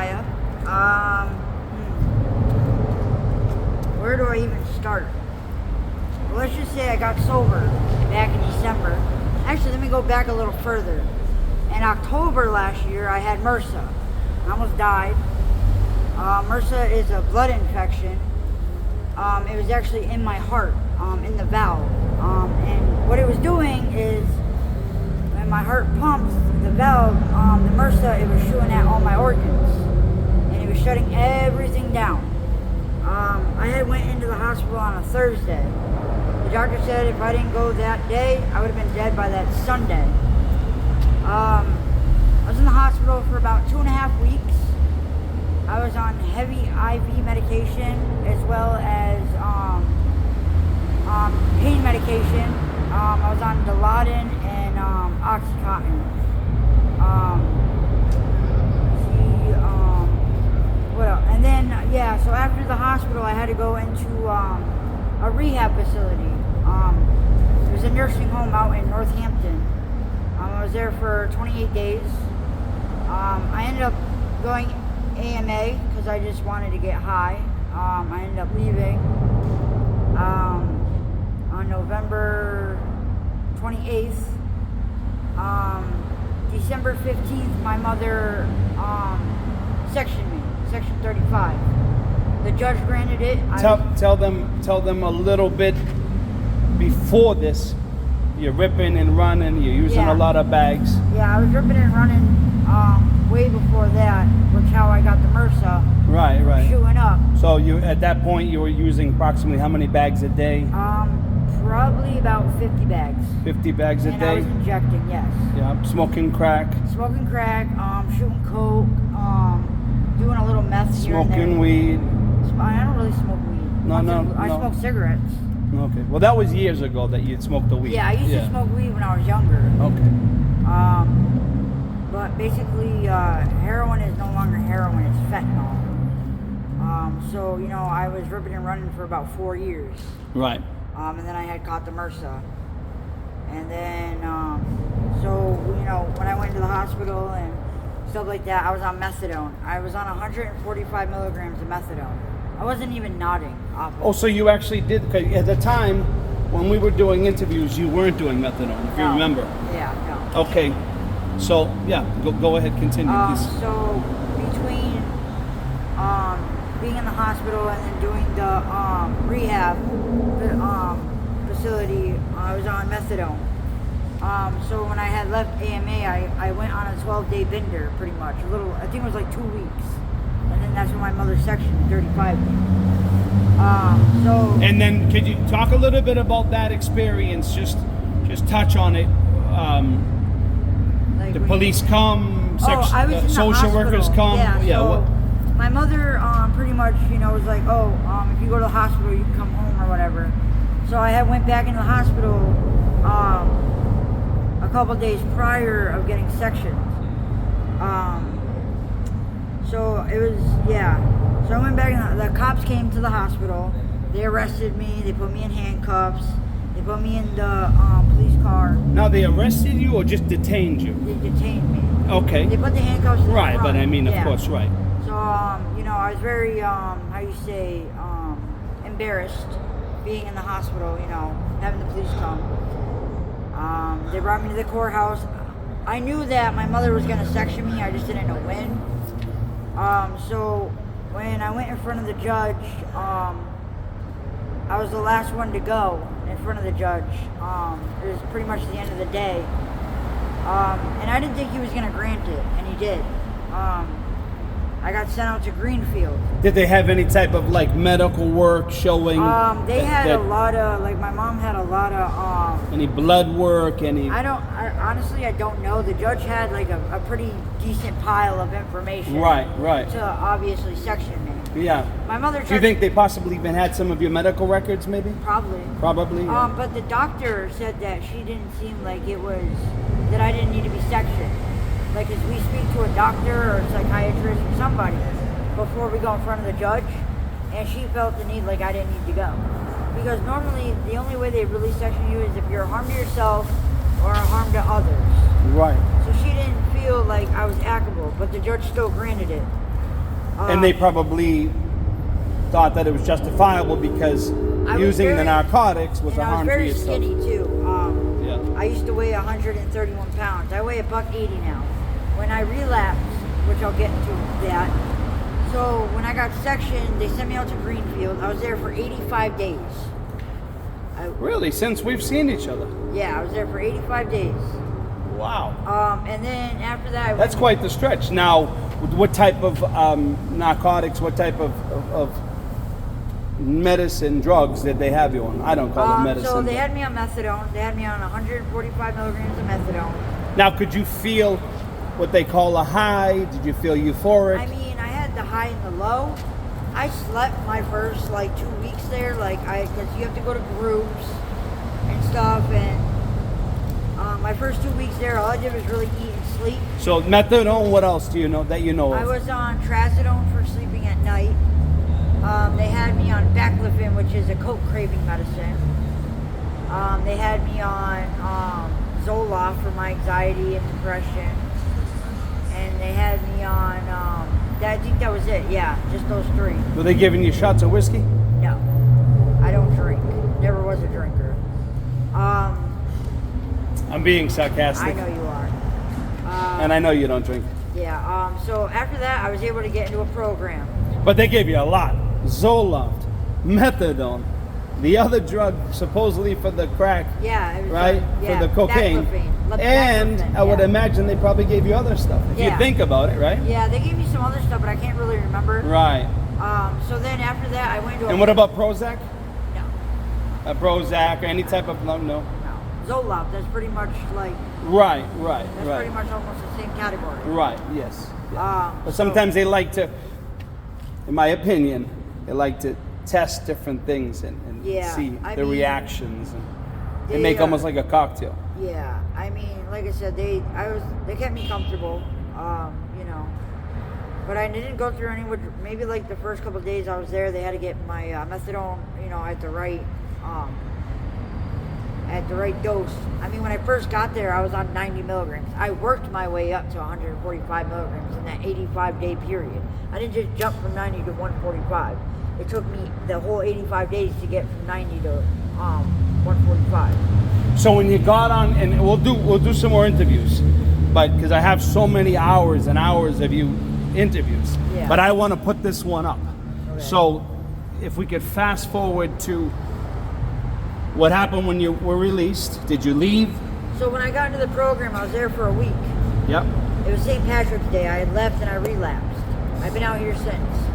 Mariah. Where do I even start? Well, let's just say I got sober back in December. Actually, let me go back a little further. In October last year, I had MRSA. I almost died. MRSA is a blood infection. It was actually in my heart, in the valve. And what it was doing is, when my heart pumps the valve, the MRSA, it was shooting at all my organs. And it was shutting everything down. I had went into the hospital on a Thursday. The doctor said if I didn't go that day, I would have been dead by that Sunday. I was in the hospital for about 2.5 weeks. I was on heavy IV medication as well as pain medication. I was on Dilaudid and Oxycontin. What else? And then, so after the hospital, I had to go into a rehab facility. It was a nursing home out in Northampton. I was there for 28 days. I ended up going AMA because I just wanted to get high. I ended up leaving on November 28th. December 15th, my mother sectioned me, Section 35. The judge granted it. Tell them a little bit before this. You're ripping and running. You're using a lot of bags. Yeah, I was ripping and running way before that, which how I got the MRSA. Right. Shooting up. So you at that point you were using approximately how many bags a day? Probably about 50 bags. 50 bags a and day. I was injecting, yes. Yeah, smoking crack. Smoking crack, shooting coke, doing a little meth here and there. Smoking weed. I don't really smoke weed. I smoke cigarettes. Okay. Well, that was years ago that you smoked the weed. Yeah, I used to smoke weed when I was younger. Okay. But basically, heroin is no longer heroin, it's fentanyl. So, I was ripping and running for about 4 years. Right. And then I had caught the MRSA. And then, when I went to the hospital and stuff like that, I was on methadone. I was on 145 milligrams of methadone. I wasn't even nodding off of it. Oh, so you actually did, because at the time when we were doing interviews, you weren't doing methadone, if you remember. Yeah, no. Okay. So, go ahead, continue, please. So, between being in the hospital and then doing the rehab facility, I was on methadone. So when I had left AMA, I went on a 12-day bender, pretty much. I think it was like 2 weeks. And then that's when my mother sectioned 35 days. And then could you talk a little bit about that experience? Just touch on it. The police come, social workers come. Yeah, my mother pretty much, was like, if you go to the hospital, you can come home or whatever. So I went back into the hospital a couple days prior of getting sectioned. So it was, So I went back, and the cops came to the hospital. They arrested me. They put me in handcuffs. They put me in the police car. Now, they arrested you or just detained you? They detained me. Okay. They put the handcuffs in the Right, front. but I mean, of course, right. So, I was very, embarrassed being in the hospital, having the police come. They brought me to the courthouse. I knew that my mother was going to section me. I just didn't know when. So when I went in front of the judge, I was the last one to go in front of the judge. It was pretty much the end of the day. And I didn't think he was going to grant it, and he did. I got sent out to Greenfield. Did they have any type of medical work showing? They had a lot of, my mom had a lot of. Any blood work? Honestly, I don't know. The judge had a pretty decent pile of information. Right. To obviously section me. Yeah. My mother. Do you think they possibly even had some of your medical records, maybe? Probably. Yeah. But the doctor said that she didn't seem like it was that I didn't need to be sectioned. As we speak to a doctor or a psychiatrist or somebody before we go in front of the judge, and she felt the need I didn't need to go. Because normally the only way they really section you is if you're a harm to yourself or a harm to others. Right. So she didn't feel like I was actable, but the judge still granted it. And they probably thought that it was justifiable because using the narcotics was a harm to I was very yourself. skinny too. Yeah. I used to weigh 131 pounds. I weigh $180 now. When I relapsed, which I'll get into that. So when I got sectioned, they sent me out to Greenfield. I was there for 85 days. Really? Since we've seen each other? Yeah, I was there for 85 days. Wow. And then after that, That's quite the stretch. Now, what type of narcotics, what type of medicine, drugs did they have you on? I don't call it medicine. So they had me on methadone. They had me on 145 milligrams of methadone. Now, could you feel what they call a high? Did you feel euphoric? I mean, I had the high and the low. I slept my first 2 weeks there, because you have to go to groups and stuff. And my first 2 weeks there, all I did was really eat and sleep. So methadone. What else do you know that you know of? I was on trazodone for sleeping at night. They had me on baclofen, which is a coke craving medicine. They had me on Zoloft for my anxiety and depression. And they had me on, I think that was it, yeah, just those three. Were they giving you shots of whiskey? No, I don't drink. Never was a drinker. I'm being sarcastic. I know you are. And I know you don't drink. Yeah, so after that, I was able to get into a program. But they gave you a lot. Zoloft, methadone, the other drug supposedly for the crack, Yeah, it was right? yeah, For the cocaine. And I would imagine they probably gave you other stuff. If you Yeah. think about it, right? Yeah, they gave me some other stuff, but I can't really remember. Right. So then after that, I went to And what about Prozac? No, Prozac or any type of no. no. Zoloft, that's pretty much Right. that's pretty much almost the same category. Right. Yes. Yeah. But So- sometimes they like to, in my opinion, they like to test different things and Yeah, see I the mean, reactions, and they they, make almost like a cocktail. Yeah, I mean, like I said, they kept me comfortable, but I didn't go through any. Maybe the first couple of days I was there, they had to get my methadone, at the right dose. I mean, when I first got there, I was on 90 milligrams. I worked my way up to 145 milligrams in that 85-day period. I didn't just jump from 90 to 145. It took me the whole 85 days to get from 90 to 145. So when you got on, and we'll do some more interviews, but because I have so many hours and hours of you interviews, Yeah. but I want to put this one up. Okay. So if we could fast forward to what happened when you were released. Did you leave? So when I got into the program, I was there for a week. Yep. It was St. Patrick's Day. I had left and I relapsed. I've been out here since.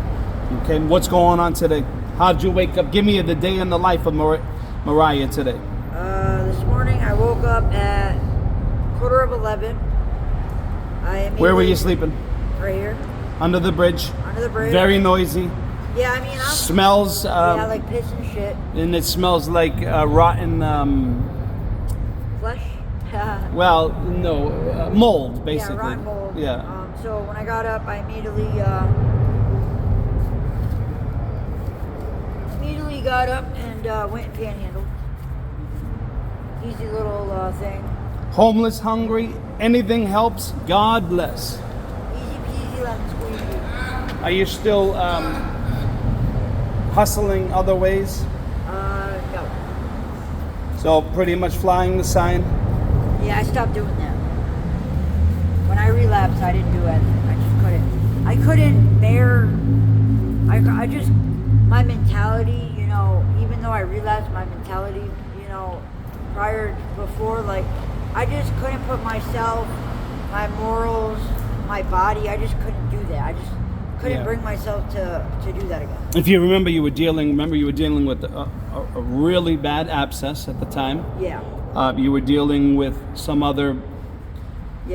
Okay, what's going on today? How'd you wake up? Give me the day in the life of Mariah today. This morning I woke up at 11:15. Where were you sleeping? Right here, Under the bridge. under the bridge. Very noisy. Yeah, I mean, Smells. like piss and shit. And it smells like rotten. Flesh. Well, no, mold basically. Yeah, rotten mold. Yeah. So when I got up, I immediately got up and went and panhandled. Easy little thing. Homeless, hungry, anything helps. God bless. Easy peasy lemon squeezy. Are you still hustling other ways? No. So pretty much flying the sign. Yeah, I stopped doing that. When I relapsed, I didn't do it. I just couldn't. I couldn't bear. I just, my mentality, even though I relapsed, my mentality, before, I just couldn't put myself, my morals, my body, I just couldn't do that. I just couldn't bring myself to do that again. If you remember, you were dealing with a really bad abscess at the time. Yeah. You were dealing with some other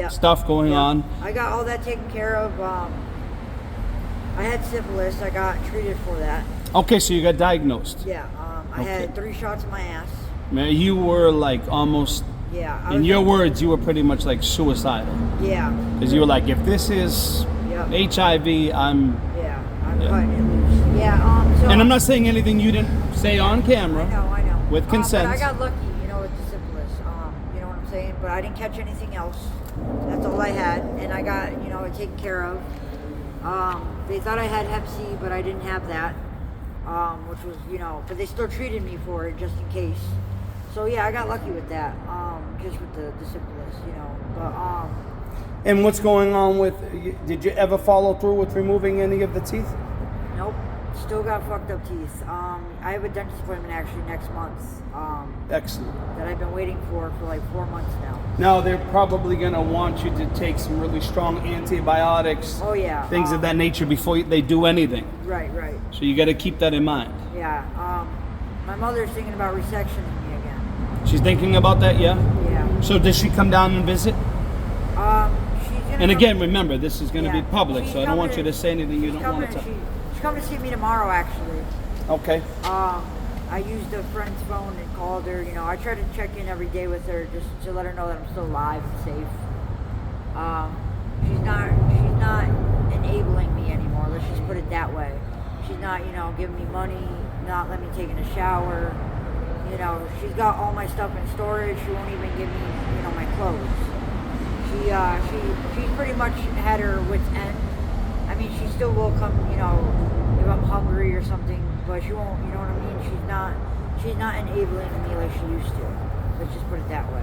stuff going on. I got all that taken care of. I had syphilis. I got treated for that. Okay, so you got diagnosed. Yeah. I had 3 shots in my ass. Man, you were almost, Yeah. in your words, you were pretty much suicidal. Yeah. Because you were like, if this is HIV, I'm... Yeah. I'm cutting it loose. Yeah. So And I'm not saying anything you didn't say on camera. I know. With consent. But I got lucky, with the syphilis. You know what I'm saying? But I didn't catch anything else. That's all I had. And I got, it taken care of. They thought I had Hep C, but I didn't have that, which was, but they still treated me for it just in case. So yeah, I got lucky with that, just with the syphilis, But And what's going on with? Did you ever follow through with removing any of the teeth? nope, still got fucked up teeth. I have a dentist appointment actually next month. Excellent. That I've been waiting for like 4 months now. Now they're probably going to want you to take some really strong antibiotics. Oh yeah. Things of that nature before they do anything. Right. So you got to keep that in mind. Yeah. My mother's thinking about resectioning me again. She's thinking about that, yeah? Yeah. So does she come down and visit? She's gonna. And again, remember, this is going to Yeah. be public, She's so I don't want coming you to say anything you she's don't want to coming- tell. She's coming to see me tomorrow, actually. Okay. I used a friend's phone and called her. I try to check in every day with her just to let her know that I'm still alive and safe. She's not enabling me anymore. Let's just put it that way. She's not, giving me money, not letting me take in a shower. She's got all my stuff in storage. She won't even give me, my clothes. She's pretty much had her wit's end. I mean, she still will come, if I'm hungry or something, but she won't, you know what I mean? She's not enabling me like she used to. Let's just put it that way.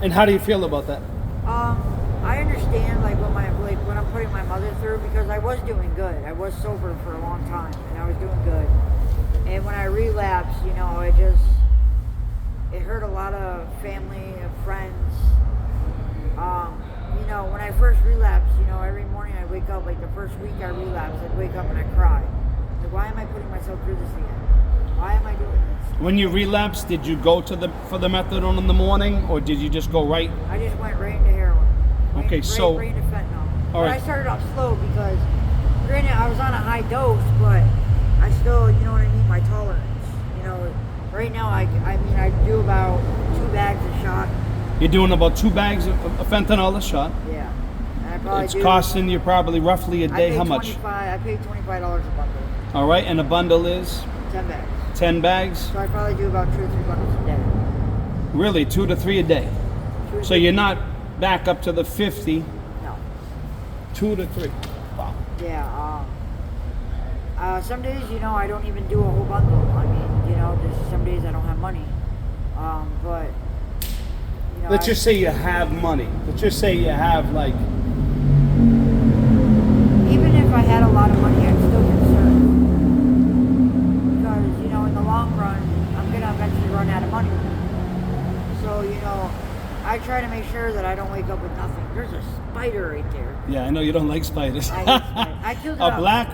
And how do you feel about that? I understand when I'm putting my mother through, because I was doing good. I was sober for a long time and I was doing good. And when I relapsed, it hurt a lot of family and friends. When I first relapsed, every morning I wake up, like the first week I relapsed, I'd wake up and I'd cry. Like, why am I putting myself through this again? Why am I doing this? When you relapsed, did you go for the methadone in the morning, or did you just go right? I just went right into heroin. Okay, so- Right into fentanyl. All But right. I started off slow because, granted, I was on a high dose, but I still, my tolerance. Right now, I do about 2 bags a shot. You're doing about 2 bags of fentanyl a shot. Yeah. And I probably It's do. costing you probably roughly a I day. pay How much? I pay $25 a bundle. All right, and a bundle is 10 bags. 10 bags. So I probably do about 2 or 3 bundles a day. Really, 2 to 3 a day. 2 or So 3 you're not back up to the 50. No. 2 to 3. Wow. Yeah. Some days, I don't even do a whole bundle. I mean, there's some days I don't have money. But Let's just say you have money. Let's just say you have like. even if I had a lot of money, I'm still concerned because in the long run, I'm gonna eventually run out of money. So I try to make sure that I don't wake up with nothing. There's a spider right there. Yeah, I know you don't like spiders. I hate spiders. I killed it A up. black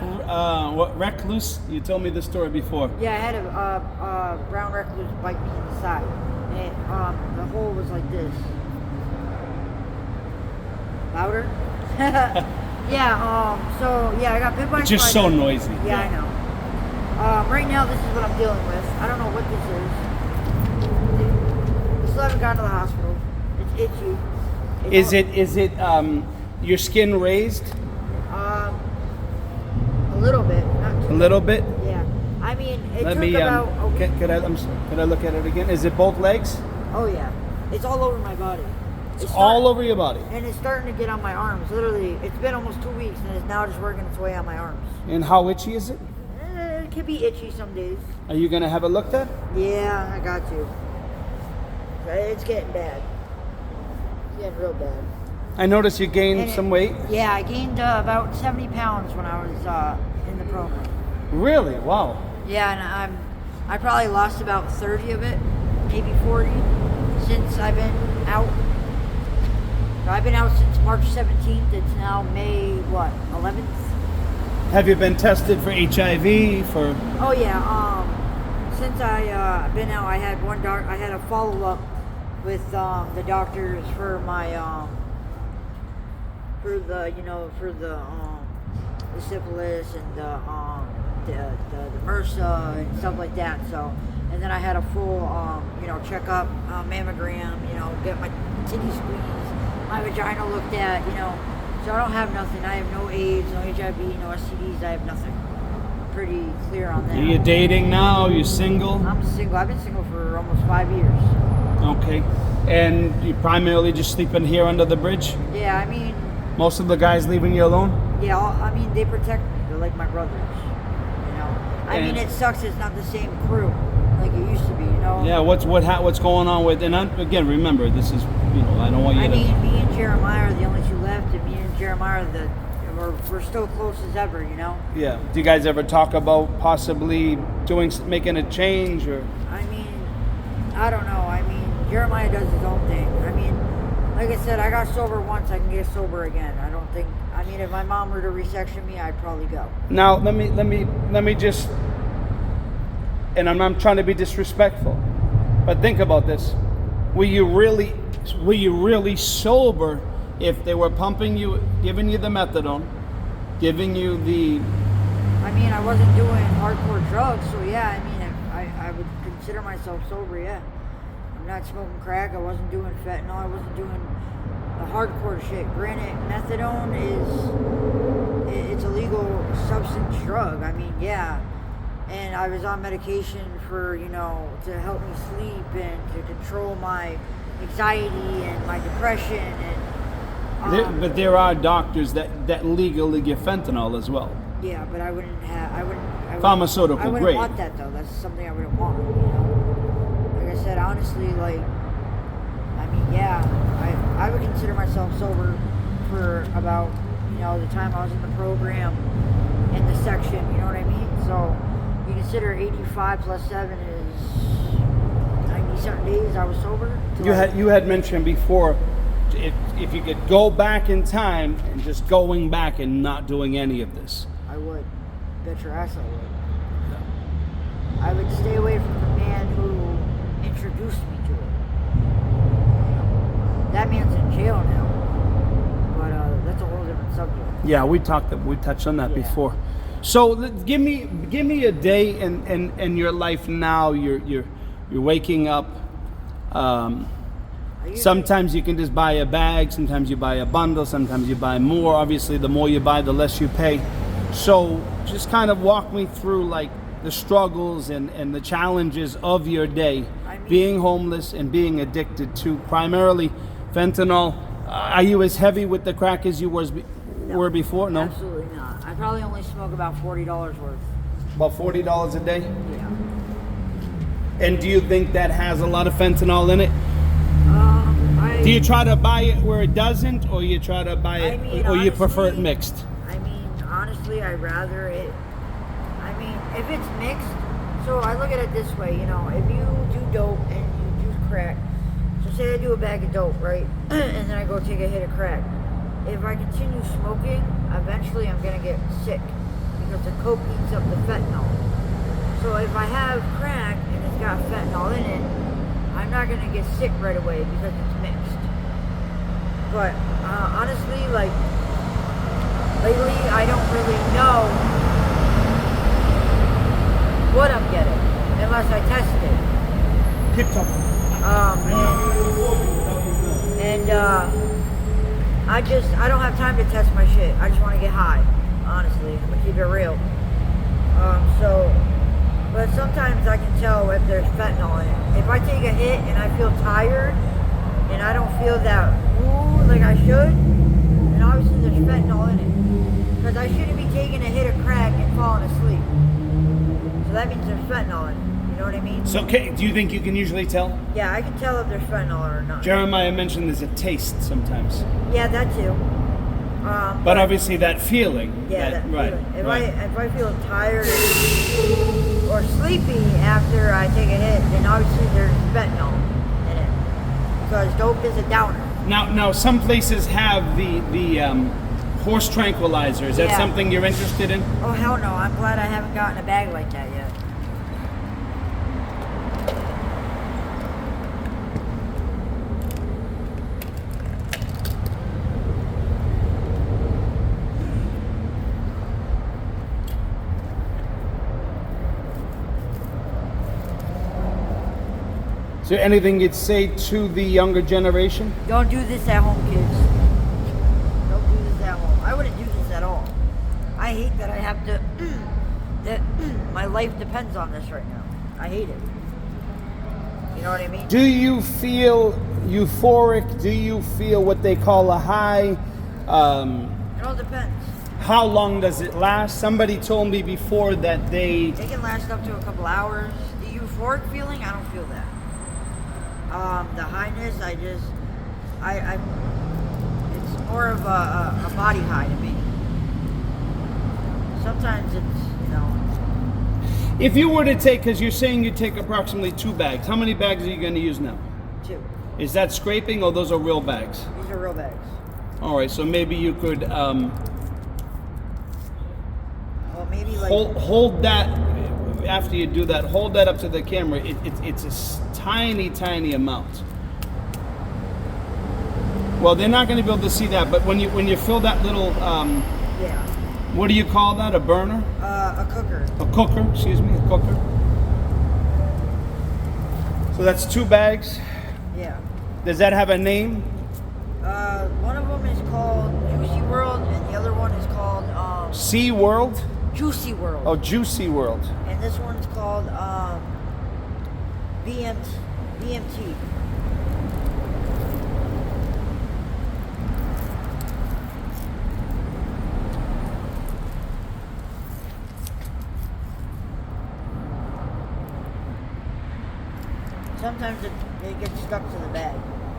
recluse. You told me the story before. Yeah, I had a brown recluse bite me in the side. And the hole was like this. Louder? Yeah, so yeah, I got bit by a It's just so spider. noisy. Yeah, I know. Right now, this is what I'm dealing with. I don't know what this is. I still haven't gone to the hospital. It's itchy. Is it your skin raised? A little bit. Not too A little bit. Yeah. I mean, it Let took me. about a week. Could I look at it again? Is it both legs? Oh yeah, it's all over my body. It's all over your body. And it's starting to get on my arms. Literally, it's been almost 2 weeks, and it's now just working its way on my arms. And how itchy is it? It can be itchy some days. Are you gonna have it looked at? Yeah, I got to. It's getting bad. It's getting real bad. I noticed you gained And some weight. Yeah, I gained about 70 pounds when I was in the program. Really? Wow. Yeah, and I probably lost about 30 of it, maybe 40, since I've been out. I've been out since March 17th. It's now May, 11th? Have you been tested for HIV? For Oh yeah. Since I been out, I had I had a follow up with the doctors for my for the syphilis and the MRSA and stuff like that. So, and then I had a full checkup, mammogram. Get my titty squeezed, my vagina looked at. So I don't have nothing. I have no AIDS, no HIV, no STDs. I have nothing. I'm pretty clear on that. are you dating now? Are you single? I'm single. I've been single for almost 5 years. Okay. And you primarily just sleeping here under the bridge? Yeah, I mean, Most of the guys leaving you alone? Yeah, I mean, they protect me. They're like my brothers, you know. I mean, it sucks it's not the same crew like it used to be, you know. Yeah, what's going on with, and again, remember, this is, you know, I don't want you I to... mean, me and Jeremiah are the only two left, and me and Jeremiah we're still close as ever, you know. Yeah. Do you guys ever talk about possibly making a change, or? I mean, I don't know. I mean, Jeremiah does his own thing. I mean, like I said, I got sober once. I can get sober again. I don't think. I mean, if my mom were to resection me, I'd probably go. Now, let me just, and I'm not trying to be disrespectful, but think about this. Were you really sober if they were pumping you, giving you the methadone, giving you the... I mean, I wasn't doing hardcore drugs, so yeah, I mean, I would consider myself sober, yeah. I'm not smoking crack, I wasn't doing fentanyl, I wasn't doing the hardcore shit. Granted, methadone it's a legal substance drug, I mean, yeah. And I was on medication for, you know, to help me sleep and to control my anxiety and my depression and... but there are doctors that legally give fentanyl as well. Yeah, but I wouldn't pharmaceutical I wouldn't grade. want that though. That's something I wouldn't want. You know, like I said, honestly, like, I mean, yeah, I would consider myself sober for about, you know, the time I was in the program and the section. You know what I mean? So you consider 85 plus 7 is 90-something days I was sober. You had mentioned before, if you could go back in time and just going back and not doing any of this. I would. Bet your ass I would. Yeah. I would stay away from the man who introduced me to it. That man's in jail now. But that's a whole different subject. Yeah, we touched on that before. So give me a day in your life now. You're waking up. Sometimes you can just buy a bag, sometimes you buy a bundle, sometimes you buy more. Obviously, the more you buy, the less you pay. So just kind of walk me through like the struggles and the challenges of your day, being homeless and being addicted to primarily fentanyl. Are you as heavy with the crack as you were before? No? Absolutely not. I probably only smoke about $40 worth. About $40 a day? Yeah. And do you think that has a lot of fentanyl in it? Do you try to buy it where it doesn't, or you try to buy it, or you prefer it mixed? I mean, honestly, I'd rather it. I mean, if it's mixed, so I look at it this way, you know, if you do dope and you do crack, so say I do a bag of dope, right, and then I go take a hit of crack. If I continue smoking, eventually I'm gonna get sick because the coke eats up the fentanyl. So if I have crack and it's got fentanyl in it, I'm not going to get sick right away because it's mixed. But honestly, like, lately I don't really know what I'm getting unless I test it. Keep talking. I don't have time to test my shit. I just want to get high, honestly. I'm going to keep it real. But sometimes I can tell if there's fentanyl in it. If I take a hit and I feel tired and I don't feel that ooh like I should, then obviously there's fentanyl in it. Because I shouldn't be taking a hit of crack and falling asleep. So that means there's fentanyl in it. You know what I mean? So do you think you can usually tell? Yeah, I can tell if there's fentanyl or not. Jeremiah mentioned there's a taste sometimes. Yeah, that too. But obviously that feeling. Yeah, that right, feeling. right. If I feel tired or sleepy after I take a hit, then obviously there's fentanyl in it. Because dope is a downer. Now some places have the horse tranquilizer. Is that something you're interested in? Oh, hell no. I'm glad I haven't gotten a bag like that yet. Is there anything you'd say to the younger generation? Don't do this at home, kids. Don't do this at home. I wouldn't do this at all. I hate that I have to, that my life depends on this right now. I hate it. You know what I mean? Do you feel euphoric? Do you feel what they call a high? It all depends. how long does it last? Somebody told me before that It can last up to a couple hours. The euphoric feeling, I don't feel that. The highness, it's more of a body high to me. Sometimes it's, If you were to take, because you're saying you take approximately 2 bags, how many bags are you going to use now? 2. Is that scraping or those are real bags? These are real bags. All right, so maybe you could Well, maybe like hold that, after you do that, hold that up to the camera. It's a tiny amount. Well, they're not going to be able to see that, but when you fill that little, yeah, what do you call that, a burner? a cooker. A cooker, excuse me, a cooker. So that's 2 bags. Yeah. Does that have a name? One of them is called Juicy World, and the other one is called Sea World? Juicy World. Oh, Juicy World. And this one's called BMT. Sometimes it gets stuck to the bag,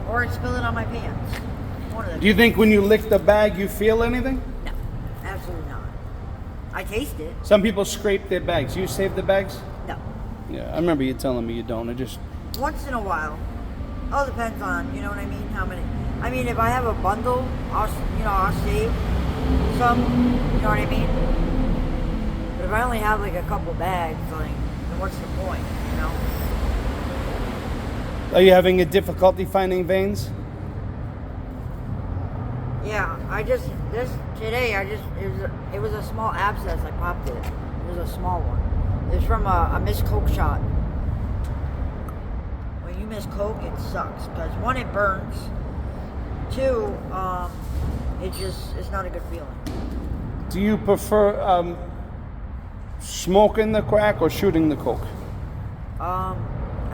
or it's spilling on my pants. One of the Do you think when you lick the bag you feel anything? No, absolutely not. I taste it. Some people scrape their bags. You save the bags? No. Yeah, I remember you telling me you don't. I just... Once in a while. All depends on, you know what I mean? How many? I mean, if I have a bundle, I'll save some. You know what I mean? But if I only have like a couple bags, like, then what's the point? You know? Are you having a difficulty finding veins? Yeah, it was a small abscess. I popped it. It was a small one. It was from a missed coke shot. When you miss coke, it sucks because 1, it burns. 2, it's not a good feeling. Do you prefer smoking the crack or shooting the coke? I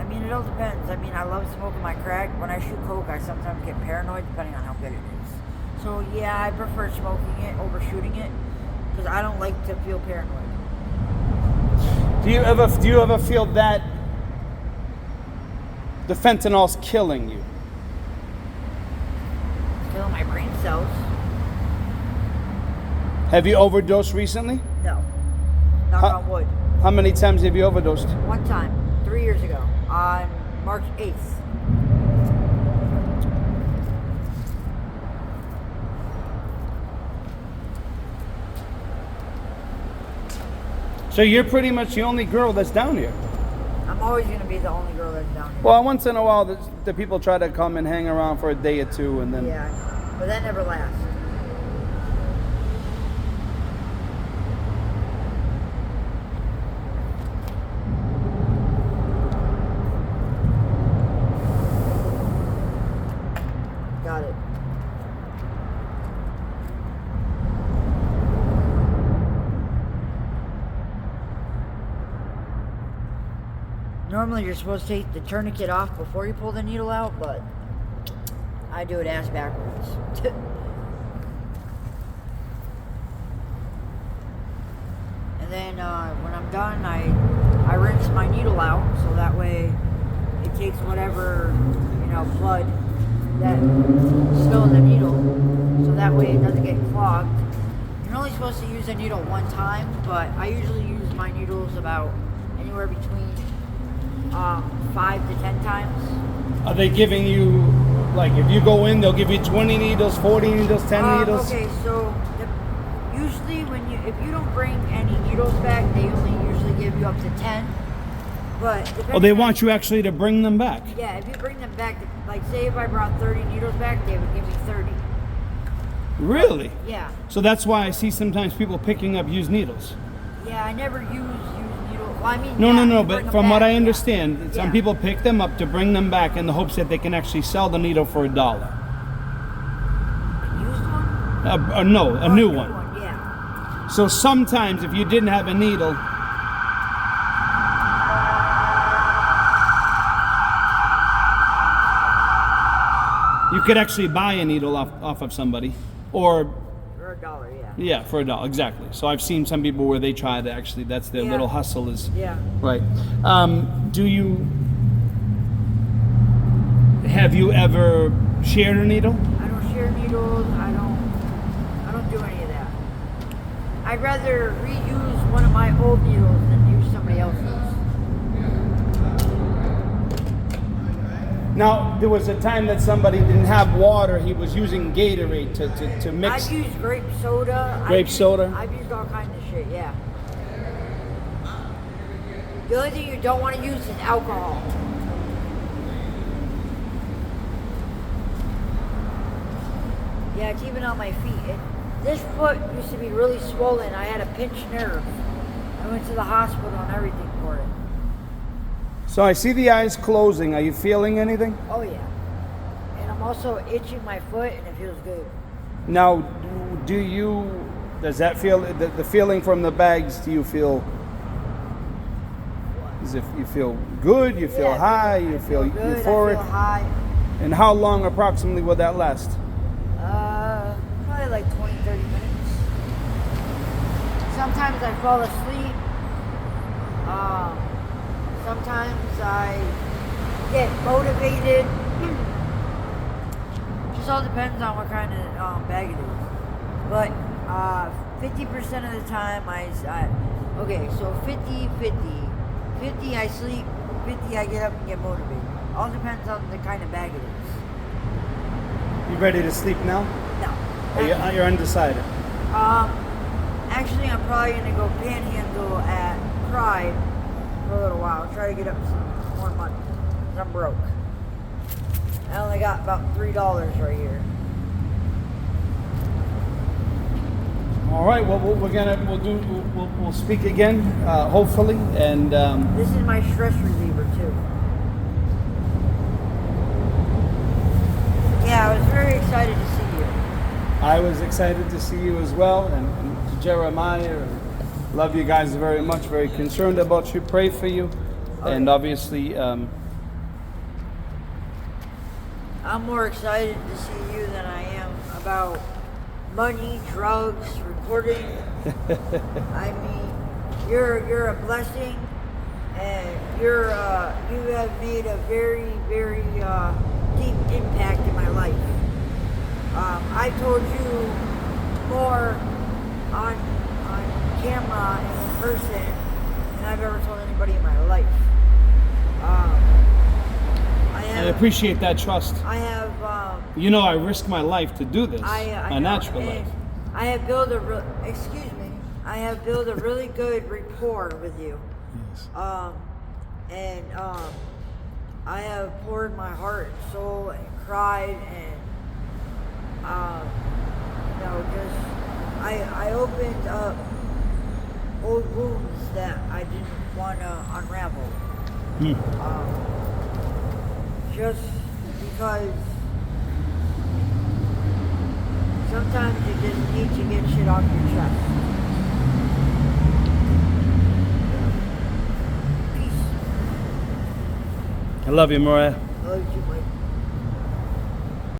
mean, it all depends. I mean, I love smoking my crack. When I shoot coke, I sometimes get paranoid depending on how good it is. So yeah, I prefer smoking it over shooting it because I don't like to feel paranoid. Do you ever feel that the fentanyl's killing you? Killing my brain cells. Have you overdosed recently? No. Knock on wood. How many times have you overdosed? One time, 3 years ago, on March 8th. So you're pretty much the only girl that's down here. I'm always going to be the only girl that's down here. Well, once in a while, the people try to come and hang around for a day or two, and then... Yeah, I know. But that never lasts. Got it. Normally you're supposed to take the tourniquet off before you pull the needle out, but I do it ass backwards. And then when I'm done, I rinse my needle out so that way it takes whatever, blood that's still in the needle, so that way it doesn't get clogged. You're only supposed to use a needle 1 time, but I usually use my needles about anywhere between 5 to 10 times. Are they giving you, like, if you go in, they'll give you 20 needles, 40 needles, 10 needles? Okay, so usually if you don't bring any needles back, they only usually give you up to 10. But Oh, they want you actually to bring them back? Yeah, if you bring them back, like say if I brought 30 needles back, they would give me 30. Really? Yeah. So that's why I see sometimes people picking up used needles. Yeah, I never use needles. Well, I mean, No, yeah, you but bring them from what back, I understand, some Yeah. people pick them up to bring them back in the hopes that they can actually sell the needle for $1. A used one? No, a new one. Yeah. So sometimes if you didn't have a needle, you could actually buy a needle off of somebody, or $1, yeah. Yeah, for $1, exactly. So I've seen some people where they try to actually, that's their Yeah. little hustle is. Yeah. Right. Have you ever shared a needle? I don't share needles. I don't do any of that. I'd rather reuse one of my old needles than use somebody else's. Now, there was a time that somebody didn't have water. He was using Gatorade to mix. I've used grape soda. Soda? I've used all kinds of shit, yeah. The only thing you don't want to use is alcohol. Yeah, it's even on my feet. This foot used to be really swollen. I had a pinched nerve. I went to the hospital and everything for it. So I see the eyes closing. Are you feeling anything? Oh yeah. And I'm also itching my foot and it feels good. Now, does that feel, the feeling from the bags, do you feel, as if you feel good, you feel high, you feel good, euphoric? I feel high. And how long approximately will that last? Probably like 20, 30 minutes. Sometimes I fall asleep. Sometimes I get motivated. Just all depends on what kind of bag it is. But 50% of the time okay, so 50-50. 50 I sleep, 50 I get up and get motivated. All depends on the kind of bag it is. You ready to sleep now? No. You're undecided. Actually, I'm probably gonna go panhandle at Pride for a little while. Try to get up some more money. 'Cause I'm broke. I only got about $3 right here. All right. Well, we'll speak again, hopefully, and. This is my stress reliever too. Yeah, I was very excited to see you. I was excited to see you as well, and to Jeremiah. Love you guys very much. Very concerned about you. Pray for you, and obviously. I'm more excited to see you than I am about money, drugs, recording. I mean, you're a blessing, and you have made a very, very deep impact in my life. I told you more on camera and in person than I've ever told anybody in my life. I appreciate that trust. I have. I risk my life to do this. My natural life. I have built I have built a really good rapport with you. Yes. I have poured my heart and soul and cried and I opened up old wounds that I didn't want to unravel. Just because sometimes you just need to get shit off your chest. Peace. I love you, Mariah. I love you, Mike.